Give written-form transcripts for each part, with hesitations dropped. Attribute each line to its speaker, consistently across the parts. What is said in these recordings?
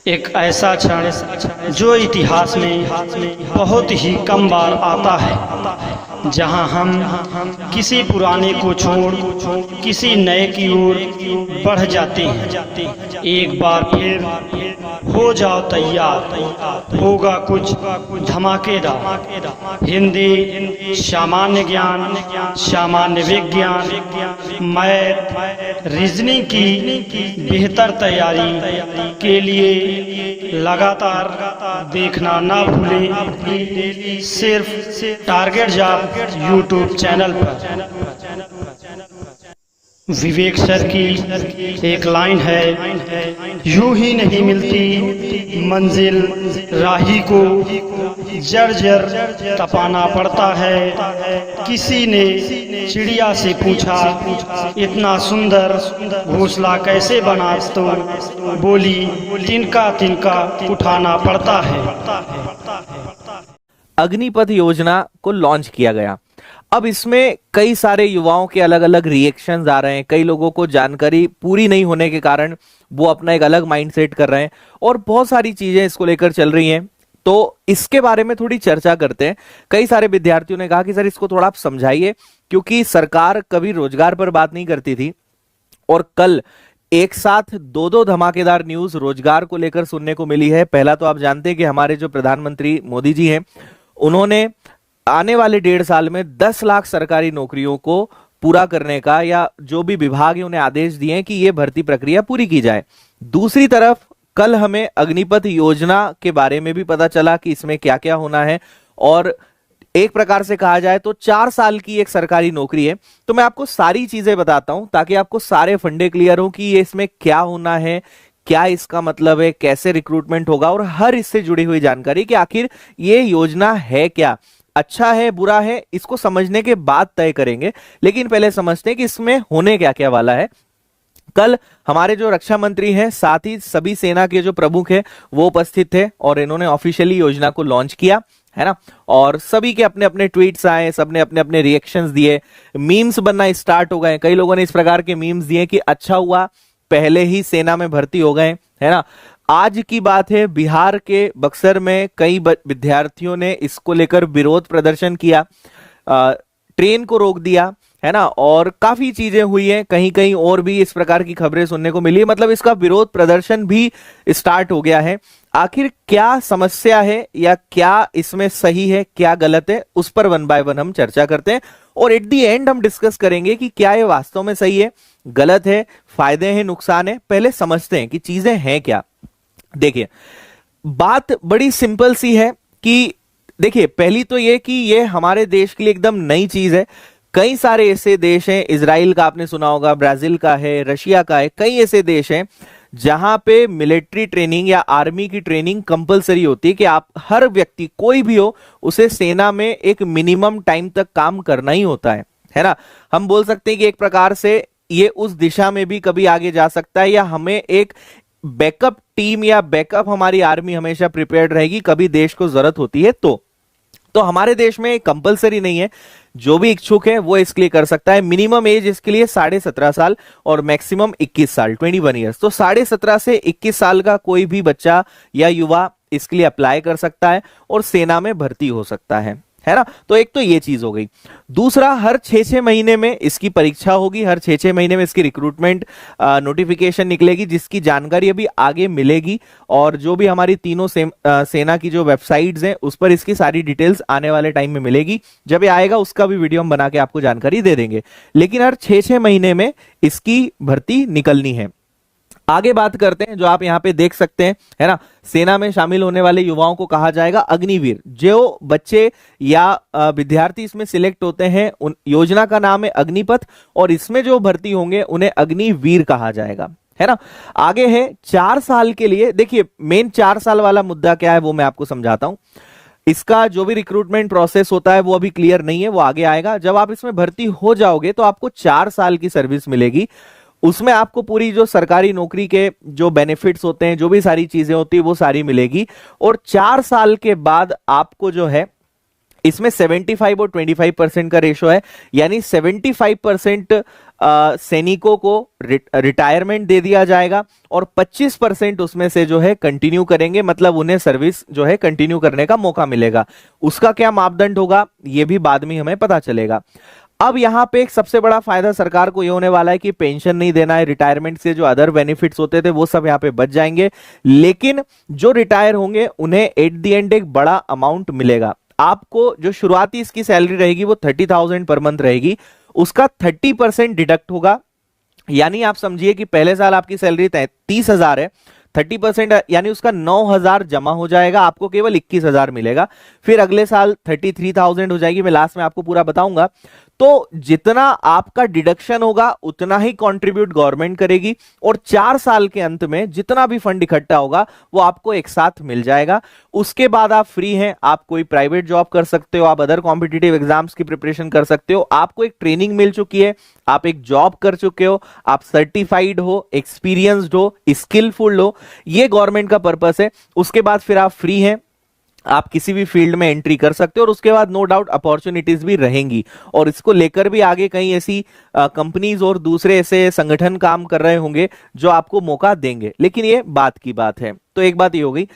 Speaker 1: एक ऐसा क्षण जो इतिहास में बहुत ही कम बार आता है, जहां हम किसी पुराने को छोड़ किसी नए की ओर बढ़ जाते हैं। एक बार फिर हो जाओ तैयार, होगा कुछ धमाकेदार। हिंदी, सामान्य ज्ञान, सामान्य विज्ञान, मैथ, रीजनिंग की बेहतर तैयारी के लिए लगातार देखना ना भूलें, सिर्फ टारगेट जॉब यूट्यूब चैनल पर। विवेक सर की एक लाइन है, यूं ही नहीं मिलती मंजिल, राही को जर्जर तपाना पड़ता है। किसी ने चिड़िया से पूछा, इतना सुंदर घोंसला कैसे बना? तो बोली, तिनका तिनका उठाना पड़ता है।
Speaker 2: अग्निपथ योजना को लॉन्च किया गया। अब इसमें कई सारे युवाओं के अलग अलग रिएक्शंस आ रहे हैं। कई लोगों को जानकारी पूरी नहीं होने के कारण वो अपना एक अलग माइंडसेट कर रहे हैं और बहुत सारी चीजें इसको लेकर चल रही हैं। तो इसके बारे में थोड़ी चर्चा करते हैं। कई सारे विद्यार्थियों ने कहा कि सर इसको थोड़ा आप समझाइए, क्योंकि सरकार कभी रोजगार पर बात नहीं करती थी और कल एक साथ दो धमाकेदार न्यूज रोजगार को लेकर सुनने को मिली है। पहला तो आप जानते हैं कि हमारे जो प्रधानमंत्री मोदी जी हैं, उन्होंने आने वाले 1.5 साल में 10 लाख सरकारी नौकरियों को पूरा करने का, या जो भी विभाग है उन्हें आदेश दिए हैं कि यह भर्ती प्रक्रिया पूरी की जाए। दूसरी तरफ कल हमें अग्निपथ योजना के बारे में भी पता चला कि इसमें क्या क्या होना है, और एक प्रकार से कहा जाए तो 4 साल की एक सरकारी नौकरी है। तो मैं आपको सारी चीजें बताता हूं ताकि आपको सारे फंडे क्लियर हो कि ये इसमें क्या होना है, क्या इसका मतलब है, कैसे रिक्रूटमेंट होगा, और हर इससे जुड़ी हुई जानकारी कि आखिर ये योजना है क्या, अच्छा है बुरा है, इसको समझने के बाद तय करेंगे। लेकिन पहले समझते हैं कि इसमें होने क्या क्या वाला है। कल हमारे जो रक्षा मंत्री हैं, साथ ही सभी सेना के जो प्रमुख हैं, वो उपस्थित थे और इन्होंने ऑफिशियली योजना को लॉन्च किया, है ना। और सभी के अपने अपने ट्वीट्स आए, सबने अपने अपने रिएक्शंस दिए, मीम्स बनना स्टार्ट हो गए। कई लोगों ने इस प्रकार के मीम्स दिए कि अच्छा हुआ पहले ही सेना में भर्ती हो गए, है ना। आज की बात है, बिहार के बक्सर में कई विद्यार्थियों ने इसको लेकर विरोध प्रदर्शन किया, ट्रेन को रोक दिया, है ना, और काफी चीजें हुई हैं। कहीं कहीं और भी इस प्रकार की खबरें सुनने को मिली है, मतलब इसका विरोध प्रदर्शन भी स्टार्ट हो गया है। आखिर क्या समस्या है या क्या इसमें सही है, क्या गलत है, उस पर 1 बाय 1 हम चर्चा करते हैं और एट दी एंड हम डिस्कस करेंगे कि क्या ये वास्तव में सही है, गलत है, फायदे हैं, नुकसान है। पहले समझते हैं कि चीजें हैं क्या। देखिए, बात बड़ी सिंपल सी है कि देखिए, पहली तो ये कि ये हमारे देश के लिए एकदम नई चीज है। कई सारे ऐसे देश हैं, इजराइल का आपने सुना होगा, ब्राजील का है, रशिया का है, कई ऐसे देश हैं जहां पे मिलिट्री ट्रेनिंग या आर्मी की ट्रेनिंग कंपलसरी होती है कि आप हर व्यक्ति कोई भी हो, उसे सेना में एक मिनिमम टाइम तक काम करना ही होता है ना। हम बोल सकते हैं कि एक प्रकार से ये उस दिशा में भी कभी आगे जा सकता है, या हमें एक बैकअप टीम या बैकअप हमारी आर्मी हमेशा प्रिपेयर्ड रहेगी, कभी देश को जरूरत होती है तो हमारे देश में कंपलसरी नहीं है, जो भी इच्छुक है वो इसके लिए कर सकता है। मिनिमम एज इसके लिए 17.5 साल और मैक्सिमम 21 साल 21 ईयर्स। तो 17.5 से 21 साल का कोई भी बच्चा या युवा इसके लिए अप्लाई कर सकता है और सेना में भर्ती हो सकता है ना। तो एक तो ये चीज हो गई। दूसरा, हर 6-6 महीने में इसकी परीक्षा होगी, हर 6-6 महीने में इसकी रिक्रूटमेंट नोटिफिकेशन निकलेगी, जिसकी जानकारी अभी आगे मिलेगी, और जो भी हमारी तीनों सेना की जो वेबसाइट्स हैं उस पर इसकी सारी डिटेल्स आने वाले टाइम में मिलेगी। जब ये आएगा उसका भी वीडियो हम बना के आपको जानकारी दे देंगे। लेकिन हर 6-6 महीने में इसकी भर्ती निकलनी है। आगे बात करते हैं, जो आप यहां पे देख सकते हैं, है ना, सेना में शामिल होने वाले युवाओं को कहा जाएगा अग्निवीर। जो बच्चे या विद्यार्थी इसमें सिलेक्ट होते हैं, उन योजना का नाम है अग्निपथ, और इसमें जो भर्ती होंगे उन्हें अग्निवीर कहा जाएगा, है ना। आगे है 4 साल के लिए। देखिए, मेन 4 साल वाला मुद्दा क्या है वो मैं आपको समझाता हूं। इसका जो भी रिक्रूटमेंट प्रोसेस होता है वो अभी क्लियर नहीं है, वो आगे आएगा। जब आप इसमें भर्ती हो जाओगे तो आपको 4 साल की सर्विस मिलेगी। उसमें आपको पूरी जो सरकारी नौकरी के जो बेनिफिट्स होते हैं, जो भी सारी चीजें होती है, वो सारी मिलेगी। और 4 साल के बाद आपको जो है इसमें 75 और 25% का रेशो है, यानी 75% सैनिकों को रिटायरमेंट दे दिया जाएगा और 25% उसमें से जो है कंटिन्यू करेंगे, मतलब उन्हें सर्विस जो है कंटिन्यू करने का मौका मिलेगा। उसका क्या मापदंड होगा ये भी बाद में हमें पता चलेगा। अब यहां पे एक सबसे बड़ा फायदा सरकार को ये होने वाला है कि पेंशन नहीं देना है, रिटायरमेंट से जो अदर बेनिफिट्स होते थे वो सब यहां पे बच जाएंगे, लेकिन जो रिटायर होंगे उन्हें एट द एंड एक बड़ा अमाउंट मिलेगा। आपको जो शुरुआती इसकी सैलरी रहेगी वो 30,000 पर मंथ रहेगी, उसका 30% डिडक्ट होगा। यानी आप समझिए कि पहले साल आपकी सैलरी 30,000 है, 30% यानी उसका 9,000 जमा हो जाएगा, आपको केवल 21,000 मिलेगा। फिर अगले साल 33,000 हो जाएगी, मैं लास्ट में आपको पूरा बताऊंगा। तो जितना आपका डिडक्शन होगा उतना ही कंट्रीब्यूट गवर्नमेंट करेगी और 4 साल के अंत में जितना भी फंड इकट्ठा होगा वो आपको एक साथ मिल जाएगा। उसके बाद आप फ्री हैं, आप कोई प्राइवेट जॉब कर सकते हो, आप अदर कॉम्पिटिटिव एग्जाम्स की प्रिपरेशन कर सकते हो, आपको एक ट्रेनिंग मिल चुकी है, आप एक जॉब कर चुके हो, आप सर्टिफाइड हो, एक्सपीरियंस्ड हो, स्किलफुल हो, ये गवर्नमेंट का पर्पस है। उसके बाद फिर आप फ्री हैं, आप किसी भी फील्ड में एंट्री कर सकते हो और उसके बाद नो डाउट अपॉर्चुनिटीज भी रहेंगी और इसको लेकर भी आगे कई ऐसी कंपनीज और दूसरे ऐसे संगठन काम कर रहे होंगे जो आपको मौका देंगे, लेकिन ये बात की बात है। तो एक बात ये हो गई,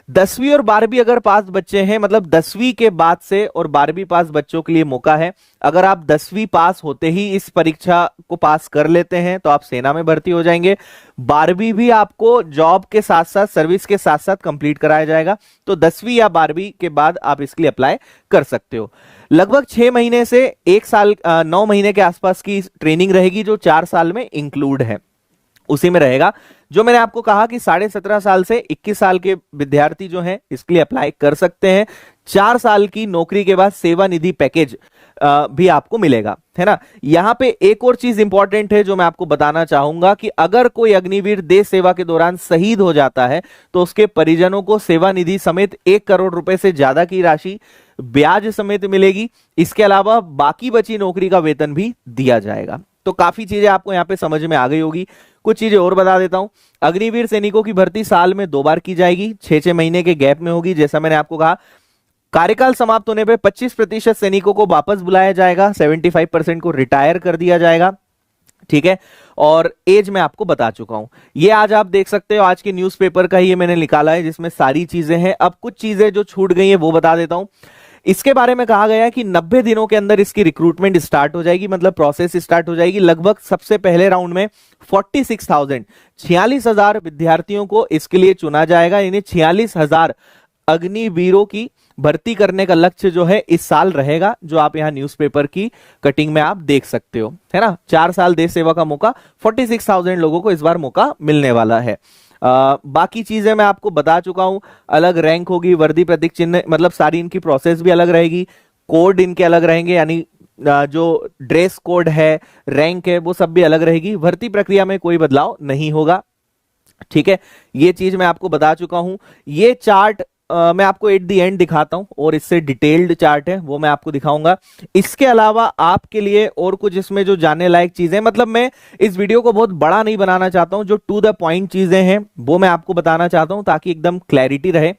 Speaker 2: 10वीं और 12वीं अगर पास बच्चे हैं, मतलब 10वीं के बाद से और 12वीं पास बच्चों के लिए मौका है। अगर आप 10वीं पास होते ही इस परीक्षा को पास कर लेते हैं तो आप सेना में भर्ती हो जाएंगे। 12वीं भी आपको जॉब के साथ साथ सर्विस के साथ साथ कंप्लीट कराया जाएगा, तो 10वीं या 12वीं के बाद आप इसके लिए अप्लाई कर सकते हो। लगभग 6 महीने से 1 साल 9 महीने के आसपास की ट्रेनिंग रहेगी जो 4 साल में इंक्लूड है, उसी में रहेगा। जो मैंने आपको कहा कि 17.5 साल से 21 साल के विद्यार्थी जो हैं इसके लिए अप्लाई कर सकते हैं। 4 साल की नौकरी के बाद सेवा निधि पैकेज भी आपको मिलेगा, है ना। यहां पे एक और चीज इंपॉर्टेंट है जो मैं आपको बताना चाहूंगा कि अगर कोई अग्निवीर देश सेवा के दौरान शहीद हो जाता है तो उसके परिजनों को सेवा निधि समेत 1 करोड़ रुपए से ज्यादा की राशि ब्याज समेत मिलेगी। इसके अलावा बाकी बची नौकरी का वेतन भी दिया जाएगा। तो काफी चीजें आपको यहां पे समझ में आ गई होगी। कुछ चीजें और बता देता हूं। अग्निवीर सैनिकों की भर्ती साल में 2 बार की जाएगी, 6-6 महीने के गैप में होगी। जैसा मैंने आपको कहा, कार्यकाल समाप्त होने पे 25% सैनिकों को वापस बुलाया जाएगा, 75% को रिटायर कर दिया जाएगा, ठीक है। और एज में आपको बता चुका हूं। ये आज आप देख सकते हो, आज के न्यूज़पेपर का ही ये मैंने निकाला है जिसमें सारी चीजें हैं। अब कुछ चीजें जो छूट गई है वो बता देता हूं। इसके बारे में कहा गया है कि 90 दिनों के अंदर इसकी रिक्रूटमेंट स्टार्ट हो जाएगी, मतलब प्रोसेस स्टार्ट हो जाएगी। लगभग सबसे पहले राउंड में 46,000 विद्यार्थियों को इसके लिए चुना जाएगा, यानी 46,000 अग्निवीरों की भर्ती करने का लक्ष्य जो है इस साल रहेगा, जो आप यहां न्यूज़पेपर की कटिंग में आप देख सकते हो, है ना। 4 साल देश सेवा का मौका, 46,000 लोगों को इस बार मौका मिलने वाला है। बाकी चीजें मैं आपको बता चुका हूं। अलग रैंक होगी, वर्दी प्रतीक चिन्ह, मतलब सारी इनकी प्रोसेस भी अलग रहेगी, कोड इनके अलग रहेंगे, यानी जो ड्रेस कोड है, रैंक है, वो सब भी अलग रहेगी। भर्ती प्रक्रिया में कोई बदलाव नहीं होगा, ठीक है। ये चीज मैं आपको बता चुका हूं। ये चार्ट मैं आपको एट द एंड दिखाता हूं और इससे डिटेल्ड चार्ट है वो मैं आपको दिखाऊंगा। इसके अलावा आपके लिए और कुछ इसमें जो जानने लायक चीजें, मतलब मैं इस वीडियो को बहुत बड़ा नहीं बनाना चाहता हूं, जो टू द पॉइंट चीजें हैं वो मैं आपको बताना चाहता हूं ताकि एकदम क्लैरिटी रहे।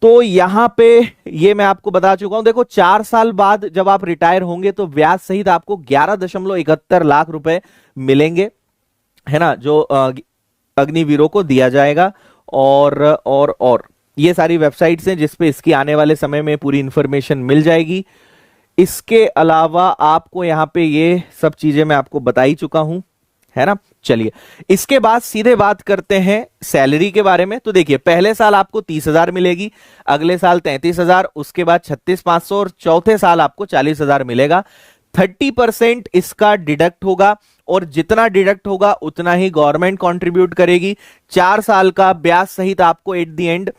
Speaker 2: तो यहां पे ये मैं आपको बता चुका हूं। देखो, 4 साल बाद जब आप रिटायर होंगे तो ब्याज सहित आपको 11.71 लाख रुपए मिलेंगे, है ना, जो अग्निवीरों को दिया जाएगा। और ये सारी वेबसाइट्स हैं जिसपे इसकी आने वाले समय में पूरी इंफॉर्मेशन मिल जाएगी। इसके अलावा आपको यहां पे ये सब चीजें मैं आपको बता ही चुका हूं, है ना। चलिए, इसके बाद सीधे बात करते हैं सैलरी के बारे में। तो देखिए, पहले साल आपको 30,000 मिलेगी, अगले साल 33,000, उसके बाद 36,500 और चौथे साल आपको 40,000 मिलेगा। 30% इसका डिडक्ट होगा और जितना डिडक्ट होगा उतना ही गवर्नमेंट कंट्रीब्यूट करेगी। 4 साल का ब्याज सहित आपको एट द एंड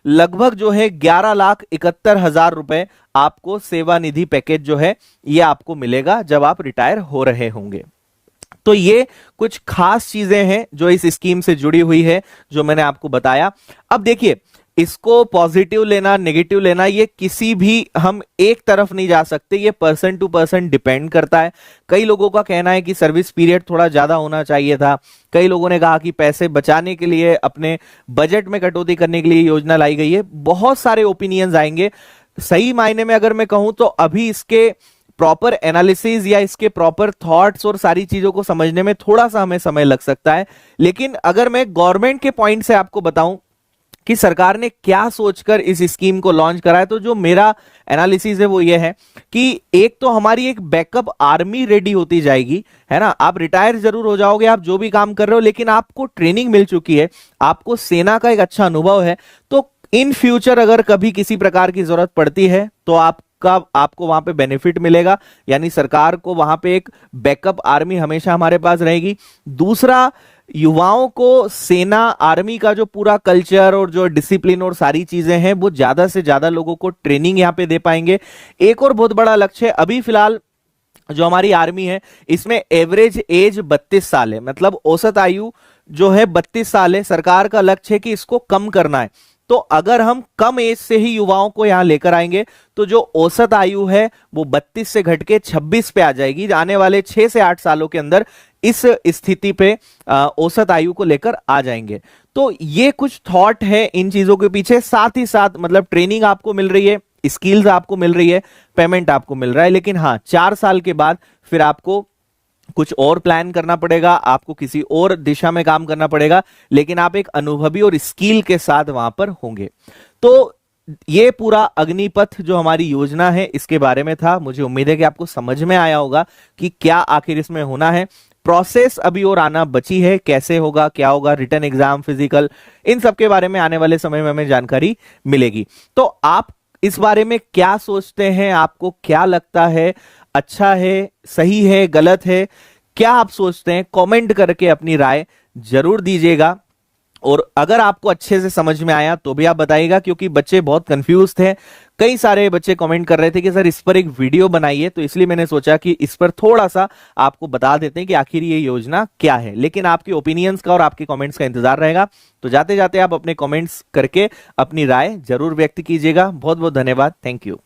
Speaker 2: लगभग जो है 11,71,000 रुपए आपको सेवा निधि पैकेज जो है ये आपको मिलेगा जब आप रिटायर हो रहे होंगे। तो ये कुछ खास चीजें हैं जो इस स्कीम से जुड़ी हुई है, जो मैंने आपको बताया। अब देखिए, इसको पॉजिटिव लेना, नेगेटिव लेना, ये किसी भी हम एक तरफ नहीं जा सकते, ये पर्सन टू पर्सन डिपेंड करता है। कई लोगों का कहना है कि सर्विस पीरियड थोड़ा ज्यादा होना चाहिए था, कई लोगों ने कहा कि पैसे बचाने के लिए, अपने बजट में कटौती करने के लिए योजना लाई गई है। बहुत सारे ओपिनियंस आएंगे। सही मायने में अगर मैं कहूं तो अभी इसके प्रॉपर एनालिसिस या इसके प्रॉपर थॉट्स और सारी चीजों को समझने में थोड़ा सा हमें समय लग सकता है। लेकिन अगर मैं गवर्नमेंट के पॉइंट से आपको बताऊं कि सरकार ने क्या सोचकर इस स्कीम को लॉन्च करा है, तो जो मेरा एनालिसिस है वो ये है कि एक तो हमारी एक बैकअप आर्मी रेडी होती जाएगी, है ना। आप रिटायर जरूर हो जाओगे, आप जो भी काम कर रहे हो, लेकिन आपको ट्रेनिंग मिल चुकी है, आपको सेना का एक अच्छा अनुभव है, तो इन फ्यूचर अगर कभी किसी प्रकार की जरूरत पड़ती है तो आपको वहां पे बेनिफिट मिलेगा, यानी सरकार को वहां पे एक बैकअप आर्मी हमेशा हमारे पास रहेगी। दूसरा, युवाओं को सेना आर्मी का जो पूरा कल्चर और जो डिसिप्लिन और सारी चीजें हैं वो ज्यादा से ज्यादा लोगों को ट्रेनिंग यहां पे दे पाएंगे। एक और बहुत बड़ा लक्ष्य है, अभी फिलहाल जो हमारी आर्मी है इसमें एवरेज एज 32 साल है, मतलब औसत आयु जो है 32 साल है। सरकार का लक्ष्य है कि इसको कम करना है, तो अगर हम कम एज से ही युवाओं को यहां लेकर आएंगे तो जो औसत आयु है वो 32 से घट के 26 पे आ जाएगी। आने वाले 6 से 8 सालों के अंदर इस स्थिति पे औसत आयु को लेकर आ जाएंगे। तो ये कुछ थॉट है इन चीजों के पीछे। साथ ही साथ मतलब ट्रेनिंग आपको मिल रही है, स्किल्स आपको मिल रही है, पेमेंट आपको मिल रहा है, लेकिन हाँ 4 साल के बाद फिर आपको कुछ और प्लान करना पड़ेगा, आपको किसी और दिशा में काम करना पड़ेगा, लेकिन आप एक अनुभवी और स्किल के साथ वहां पर होंगे। तो ये पूरा अग्निपथ जो हमारी योजना है इसके बारे में था। मुझे उम्मीद है कि आपको समझ में आया होगा कि क्या आखिर इसमें होना है। प्रोसेस अभी और आना बची है, कैसे होगा, क्या होगा, रिटन एग्जाम, फिजिकल, इन सब के बारे में आने वाले समय में हमें जानकारी मिलेगी। तो आप इस बारे में क्या सोचते हैं, आपको क्या लगता है, अच्छा है, सही है, गलत है, क्या आप सोचते हैं, कमेंट करके अपनी राय जरूर दीजिएगा। और अगर आपको अच्छे से समझ में आया तो भी आप बताइएगा, क्योंकि बच्चे बहुत कंफ्यूज थे। कई सारे बच्चे कमेंट कर रहे थे कि सर इस पर एक वीडियो बनाइए, तो इसलिए मैंने सोचा कि इस पर थोड़ा सा आपको बता देते हैं कि आखिर ये योजना क्या है। लेकिन आपके ओपिनियंस का और आपके कमेंट्स का इंतजार रहेगा। तो जाते जाते आप अपने कमेंट्स करके अपनी राय जरूर व्यक्त कीजिएगा। बहुत बहुत धन्यवाद, थैंक यू।